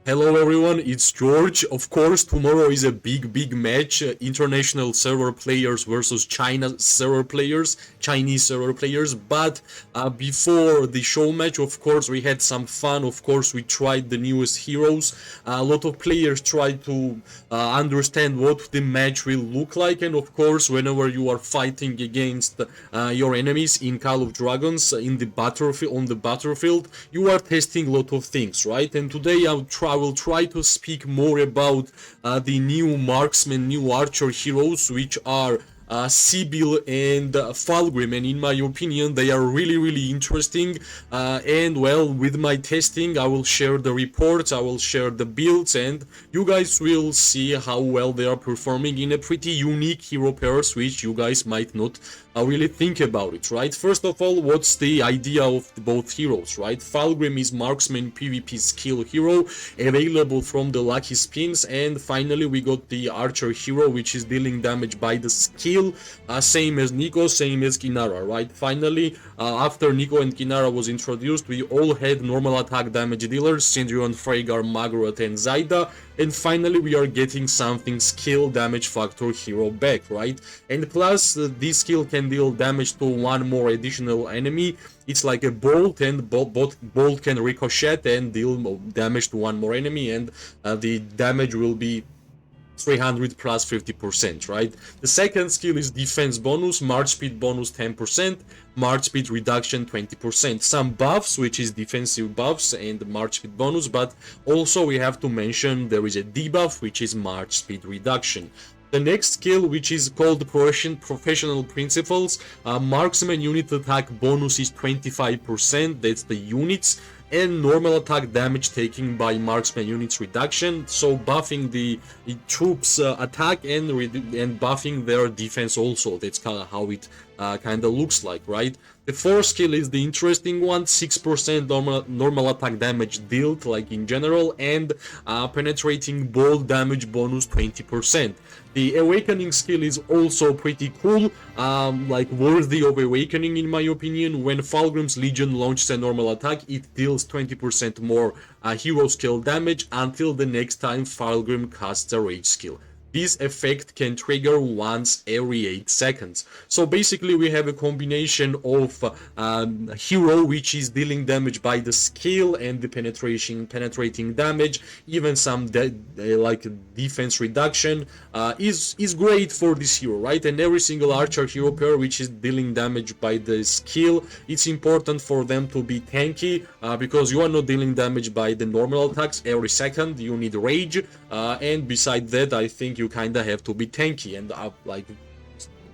Hello everyone, it's George. Of course, tomorrow is a big match. International server players versus Chinese server players. But before the show match, of course, we had some fun. Of course, we tried the newest heroes. A lot of players tried to understand what the match will look like. And of course, whenever you are fighting against your enemies in Call of Dragons in the battlefield, on the battlefield, you are testing a lot of things, right? And today I will try to speak more about the new marksman, new archer heroes, which are Sybil and Falgrim, and in my opinion they are really interesting, and well, with my testing I will share the reports, I will share the builds, and you guys will see how well they are performing in a pretty unique hero pairs which you guys might not really think about it, right? First of all, what's the idea of both heroes, right? Falgrim is marksman PvP skill hero available from the lucky spins, and finally we got the archer hero which is dealing damage by the skill, same as Nico, same as Kinnara, right? Finally, after Nico and Kinnara was introduced, we all had normal attack damage dealers, Syndrion, Freygar, Magrat and Zaida, and finally we are getting something skill damage factor hero back, right? And plus this skill can deal damage to one more additional enemy. It's like a bolt, and bolt can ricochet and deal damage to one more enemy, and the damage will be 300 plus 50%, right? The second skill is defense bonus, march speed bonus 10%, march speed reduction 20%. Some buffs, which is defensive buffs and march speed bonus, but also we have to mention there is a debuff, which is march speed reduction. The next skill, which is called Professional Principles, marksman unit attack bonus is 25%, that's the units, and normal attack damage taken by marksman units reduction, so buffing the troops attack and buffing their defense also. That's kind of how it kind of looks like, right? The fourth skill is the interesting one, 6% normal attack damage dealt, like in general, and penetrating ball damage bonus 20%. The awakening skill is also pretty cool, like worthy of awakening in my opinion. When Falgrim's Legion launches a normal attack, it deals 20% more hero skill damage until the next time Falgrim casts a rage skill. This effect can trigger once every 8 seconds. So basically we have a combination of hero which is dealing damage by the skill and the penetrating damage, even some like defense reduction, is great for this hero, right? And every single archer hero pair which is dealing damage by the skill, it's important for them to be tanky, because you are not dealing damage by the normal attacks every second, you need rage, and beside that I think you kind of have to be tanky, and like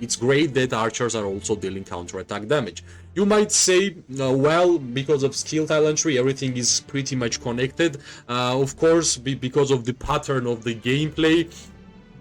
it's great that archers are also dealing counter-attack damage. You might say, well, because of skill talent tree, everything is pretty much connected. Of course, because of the pattern of the gameplay,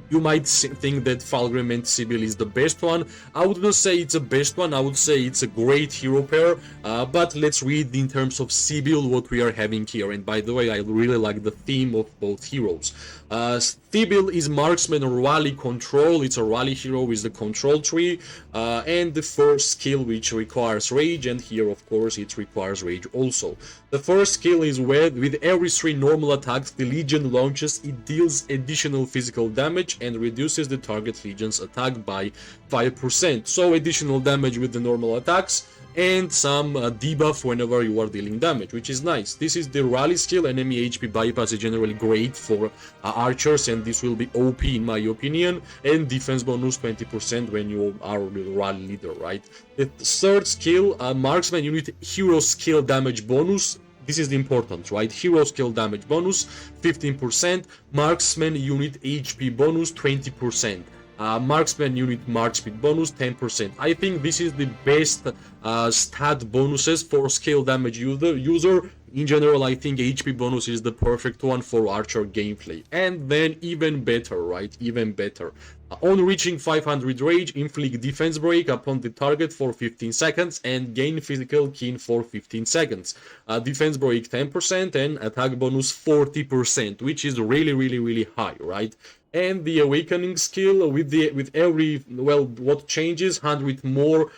you might think that Falgrim and Sybil is the best one. I would not say it's the best one, I would say it's a great hero pair, but let's read in terms of Sybil what we are having here. And by the way, I really like the theme of both heroes. Sybil is marksman rally control, it's a rally hero with the control tree, and the first skill which requires rage, and here of course it requires rage also. The first skill is where with every 3 normal attacks the Legion launches, it deals additional physical damage and reduces the target Legion's attack by 5%. So additional damage with the normal attacks, and some debuff whenever you are dealing damage, which is nice. This is the rally skill. Enemy HP bypass is generally great for archers, and this will be OP in my opinion, and defense bonus 20% when you are the rally leader, right? The third skill, marksman unit hero skill damage bonus. This is important, right? Hero skill damage bonus 15%, marksman unit HP bonus 20%. Marksman unit march speed bonus 10%. I think this is the best stat bonuses for skill damage user. In general, I think HP bonus is the perfect one for archer gameplay. And then even better, right? Even better. On reaching 500 rage, inflict defense break upon the target for 15 seconds and gain physical kin for 15 seconds. Defense break 10% and attack bonus 40%, which is really high, right? And the awakening skill with every, well, what changes 100 more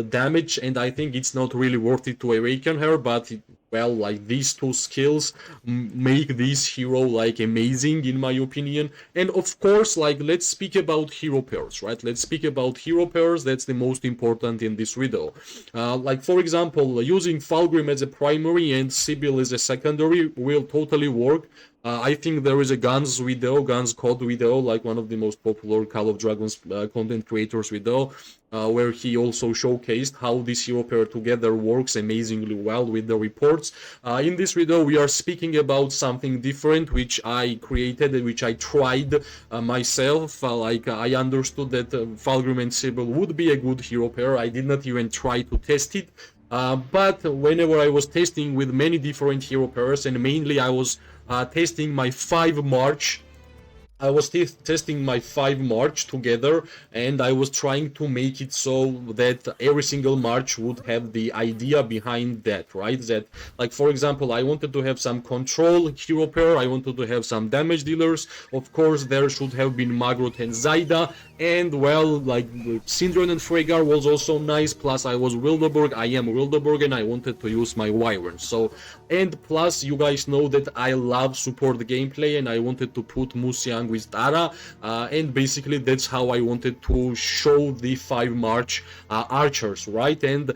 damage, and I think it's not really worth it to awaken her, but well, like these two skills make this hero like amazing in my opinion. And of course, like let's speak about hero pairs, right? Let's speak about hero pairs. That's the most important in this video. Like for example, using Falgrim as a primary and Sybil as a secondary will totally work. I think there is a GunzCOD video, like one of the most popular Call of Dragons content creators video, where he also showcased how this hero pair together works amazingly well with the reports. In this video, we are speaking about something different, which I created, which I tried myself. I understood that Falgrim and Sybil would be a good hero pair. I did not even try to test it. But whenever I was testing with many different hero pairs, and mainly I was testing my 5 March. I was testing my 5 March together, and I was trying to make it so that every single March would have the idea behind that, right? That, like, for example, I wanted to have some control hero pair, I wanted to have some damage dealers. Of course, there should have been Magrot and Zaida, and, well, like, Syndron and Fregar was also nice, plus I was Wildeburg, I am Wildeburg, and I wanted to use my Wyvern. So, and plus, you guys know that I love support gameplay, and I wanted to put Musiang with Tara, and basically that's how I wanted to show the 5 March archers, right? And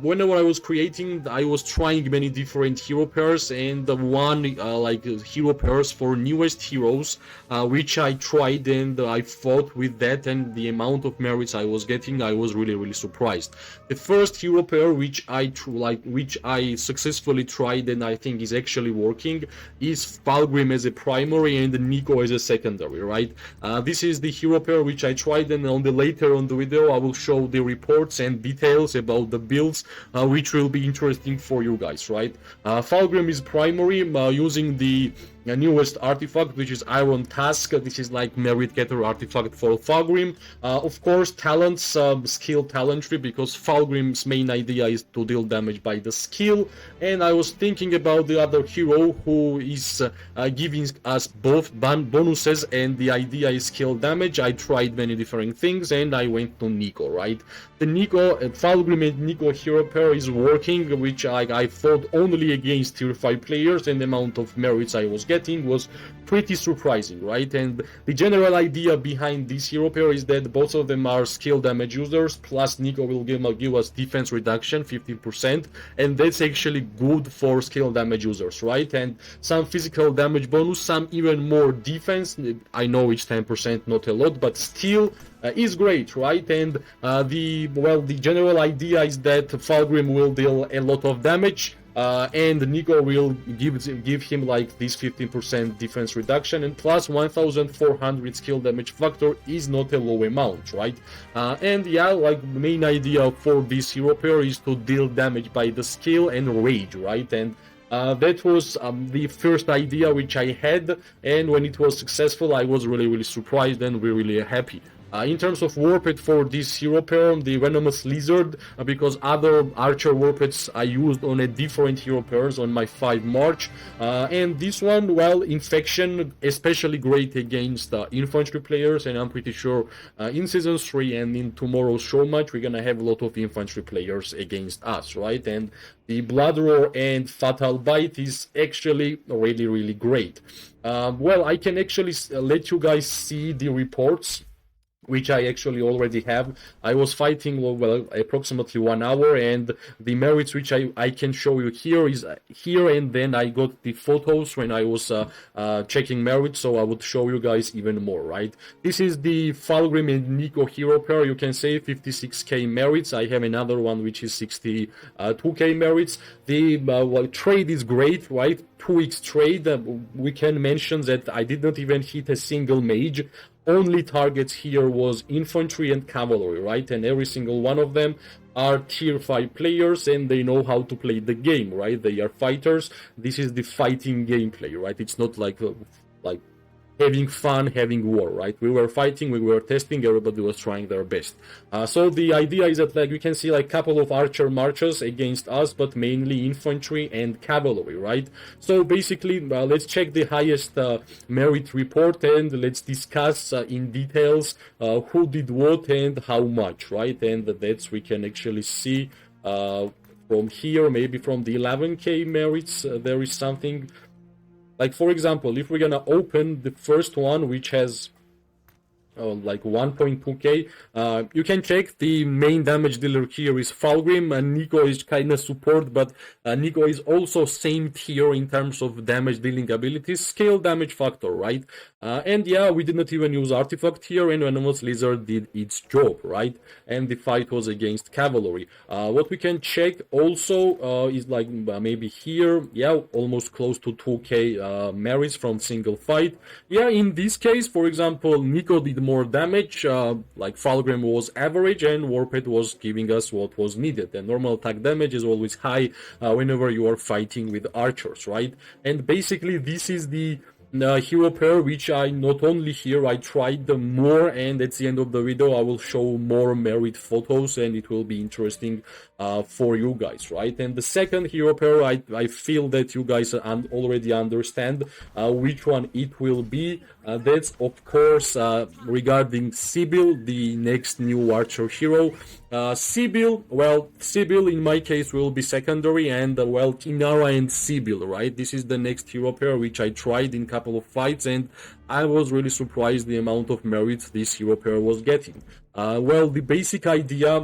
whenever I was creating, I was trying many different hero pairs, and one like hero pairs for newest heroes, which I tried, and I fought with that, and the amount of merits I was getting, I was really surprised. The first hero pair which I successfully tried, and I think is actually working, is Falgrim as a primary and Nico as a secondary, right? This is the hero pair which I tried, and later on the video I will show the reports and details about the builds, which will be interesting for you guys, right? Falgrim is primary, using the newest artifact, which is Iron Task. This is like merit getter artifact for Falgrim. Of course, talents, skill talent tree, because Falgrim's main idea is to deal damage by the skill. And I was thinking about the other hero who is giving us both bonuses, and the idea is skill damage. I tried many different things, and I went to Nico, right? The Nico, Falgrim and Nico hero pair is working, which I fought only against tier 5 players, and the amount of merits I was getting was pretty surprising, right? And the general idea behind this hero pair is that both of them are skill damage users, plus Nico will give us defense reduction 15%, and that's actually good for skill damage users, right? And some physical damage bonus, some even more defense. I know it's 10%, not a lot, but still is great, right? And the general idea is that Falgrim will deal a lot of damage, and Nico will give him like this 15% defense reduction, and plus 1400 skill damage factor is not a low amount, right? And yeah, like the main idea for this hero pair is to deal damage by the skill and rage, right? And that was the first idea which I had, and when it was successful, I was really surprised and really happy. In terms of warped for this hero pair, the Venomous Lizard, because other archer warpeds I used on a different hero pairs on my 5 March, and this one, well, Infection, especially great against infantry players, and I'm pretty sure in Season 3 and in tomorrow's show match, we're gonna have a lot of infantry players against us, right? And the Blood Roar and Fatal Bite is actually really great. Well, I can actually let you guys see the reports, which I actually already have. I was fighting, well, approximately 1 hour, and the merits which I can show you here is here, and then I got the photos when I was checking merits, so I would show you guys even more, right? This is the Falgrim and Nico hero pair. You can say 56k merits. I have another one which is 62k merits. The trade is great, right? 2x trade. We can mention that I did not even hit a single mage. Only targets here was infantry and cavalry, right? And every single one of them are tier 5 players, and they know how to play the game, right? They are fighters. This is the fighting gameplay, right? It's not like having fun, having war, right? We were fighting, we were testing, everybody was trying their best. So the idea is that, like, we can see like a couple of archer marches against us, but mainly infantry and cavalry, right? So basically, let's check the highest merit report, and let's discuss in details who did what and how much, right? And that's we can actually see from here, maybe from the 11k merits, there is something. Like, for example, if we're gonna open the first one, which has like 1.2k, you can check the main damage dealer here is Falgrim, and Nico is kind of support, but Nico is also same tier in terms of damage dealing abilities, scale damage factor, right? And yeah, we did not even use artifact here, and Venomous Lizard did its job, right? And the fight was against cavalry. What we can check also is like maybe here, yeah, almost close to 2k merits from single fight. Yeah, in this case, for example, Nico did more damage, like Falgrim was average, and Warped was giving us what was needed. And normal attack damage is always high whenever you are fighting with archers, right? And basically this is the hero pair which I not only here, I tried them more, and at the end of the video I will show more merit photos, and it will be interesting for you guys, right? And the second hero pair, I feel that you guys already understand which one it will be. That's of course regarding Sybil, the next new archer hero. Sybil, well, Sybil in my case will be secondary, and well, Kinnara and Sybil, right? This is the next hero pair which I tried in couple of fights, and I was really surprised the amount of merits this hero pair was getting. Well, the basic idea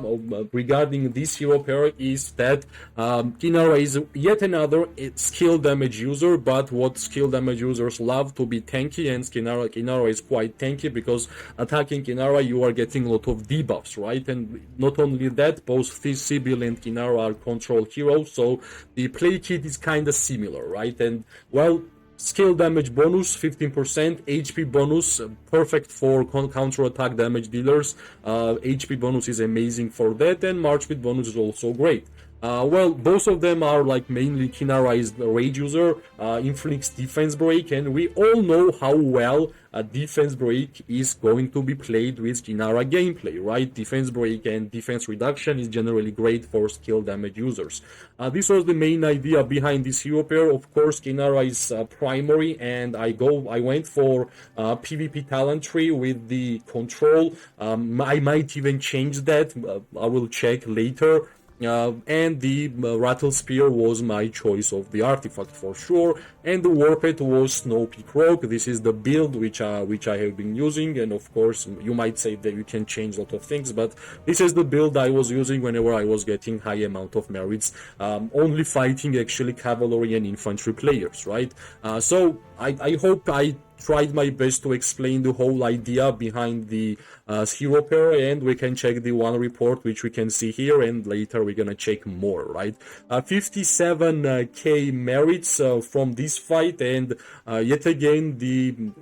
regarding this hero pair is that Kinnara is yet another skill damage user, but what skill damage users love to be tanky, and Kinnara is quite tanky because attacking Kinnara you are getting a lot of debuffs, right? And not only that, both Sybil and Kinnara are control heroes, so the play kit is kind of similar, right? And well, skill damage bonus 15%, HP bonus perfect for counter attack damage dealers. HP bonus is amazing for that, and March speed bonus is also great. Well, both of them are like mainly Kinnara is the rage user, Inflix defense break, and we all know how well a defense break is going to be played with Kinnara gameplay, right? Defense break and defense reduction is generally great for skill damage users. This was the main idea behind this hero pair. Of course, Kinnara is primary, and I went for PvP talent tree with the control. I might even change that. I will check later. And the Rattle Spear was my choice of the artifact for sure, and the Warped was Snow Peak Rock. This is the build which I have been using, and of course you might say that you can change a lot of things, but this is the build I was using whenever I was getting high amount of merits, only fighting actually cavalry and infantry players, right? So I hope I tried my best to explain the whole idea behind the hero pair, and we can check the one report which we can see here, and later we're gonna check more, right? 57k merits from this fight, and yet again the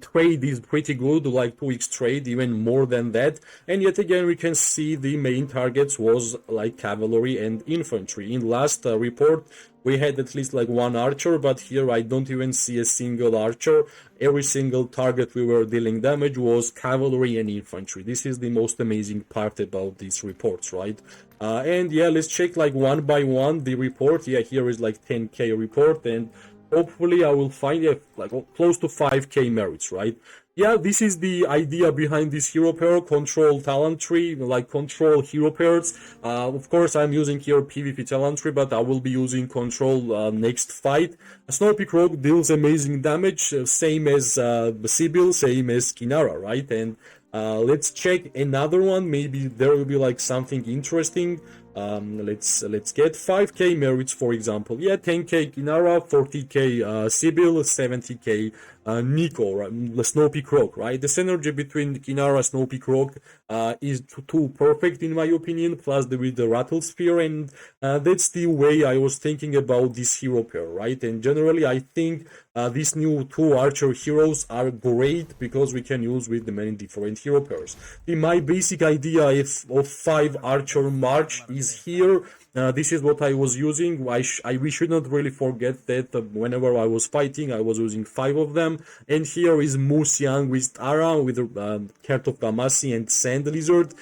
trade is pretty good, like 2x trade, even more than that, and yet again we can see the main targets was like cavalry and infantry. In last report we had at least like one archer, but here I don't even see a single archer. Every single target we were dealing damage was cavalry and infantry. This is the most amazing part about these reports, right? And yeah, let's check like one by one the report. Yeah, here is like 10k report, and hopefully I will find like close to 5k merits, right? Yeah, this is the idea behind this hero pair, control talent tree, like control hero pairs. Of course, I'm using here PvP talent tree, but I will be using control next fight. Snow Peak Rogue deals amazing damage, same as Sybil, same as Kinnara, right? And let's check another one. Maybe there will be like something interesting. Let's get 5k merits, for example. Yeah, 10k Kinnara, 40k Sybil, 70k Nico, right? The Snow Peak Rock, right? The synergy between Kinnara Snow Peak Rock is too perfect in my opinion, plus with the Rattle Spear, and that's the way I was thinking about this hero pair, right? And generally I think these new two archer heroes are great because we can use with the many different hero pairs. My basic idea of 5 archer march is here. This is what I was using. We should not really forget that whenever I was fighting, I was using 5 of them. And here is Moose Young with Tara, with Heart of Gamasi and Sand Lizard.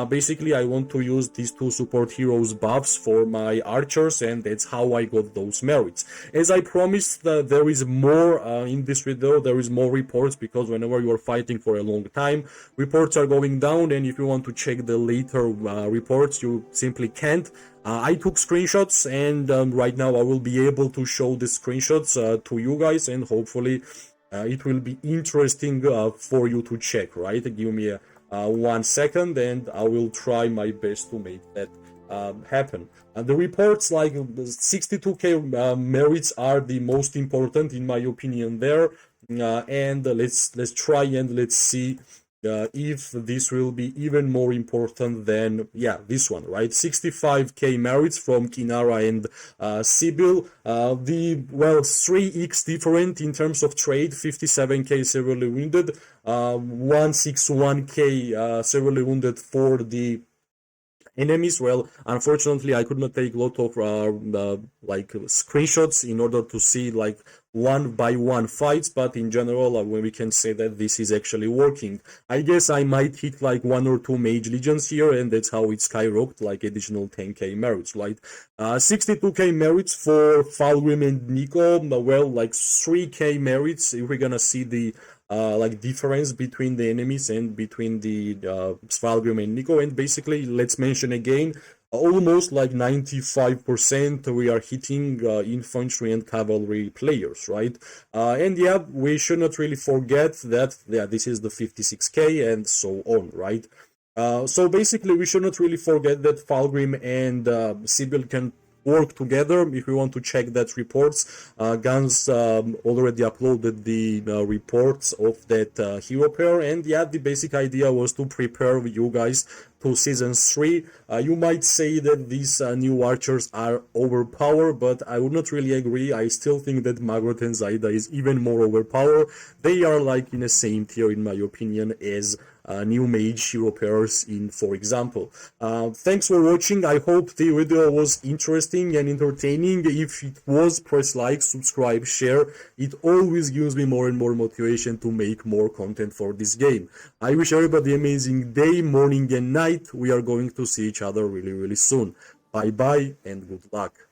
Basically, I want to use these 2 support heroes buffs for my archers, and that's how I got those merits. As I promised, there is more in this video. There is more reports, because whenever you are fighting for a long time, reports are going down, and if you want to check the later reports, you simply can't. I took screenshots, and right now I will be able to show the screenshots to you guys, and hopefully it will be interesting for you to check, right? Give me 1 second, and I will try my best to make that happen. The reports like 62k merits are the most important in my opinion there, and let's try and let's see if this will be even more important than this one, right? 65k merits from Kinnara and Sybil. The 3x different in terms of trade. 57k severely wounded, 161k severely wounded for the enemies. Well, unfortunately I could not take a lot of like screenshots in order to see like one by one fights, but in general when we can say that this is actually working. I guess I might hit like 1 or 2 mage legions here, and that's how it skyrocketed like additional 10k merits, right? 62k merits for Falgrim and Nico. Well, like 3k merits if we're gonna see the like difference between the enemies and between the Falgrim and Nico. And basically, let's mention again, almost like 95% we are hitting infantry and cavalry players, right? And we should not really forget that this is the 56k and so on, right? So basically, we should not really forget that Falgrim and Sybil can work together. If we want to check that reports, Guns already uploaded the reports of that hero pair, and the basic idea was to prepare you guys to season 3. You might say that these new archers are overpowered, but I would not really agree. I still think that Maggot and Zaida is even more overpowered. They are like in the same tier in my opinion as new mage hero pairs in, for example. Thanks for watching. I hope the video was interesting and entertaining. If it was, press like, subscribe, share. It always gives me more and more motivation to make more content for this game. I wish everybody an amazing day, morning and night. We are going to see each other really soon. Bye bye and good luck.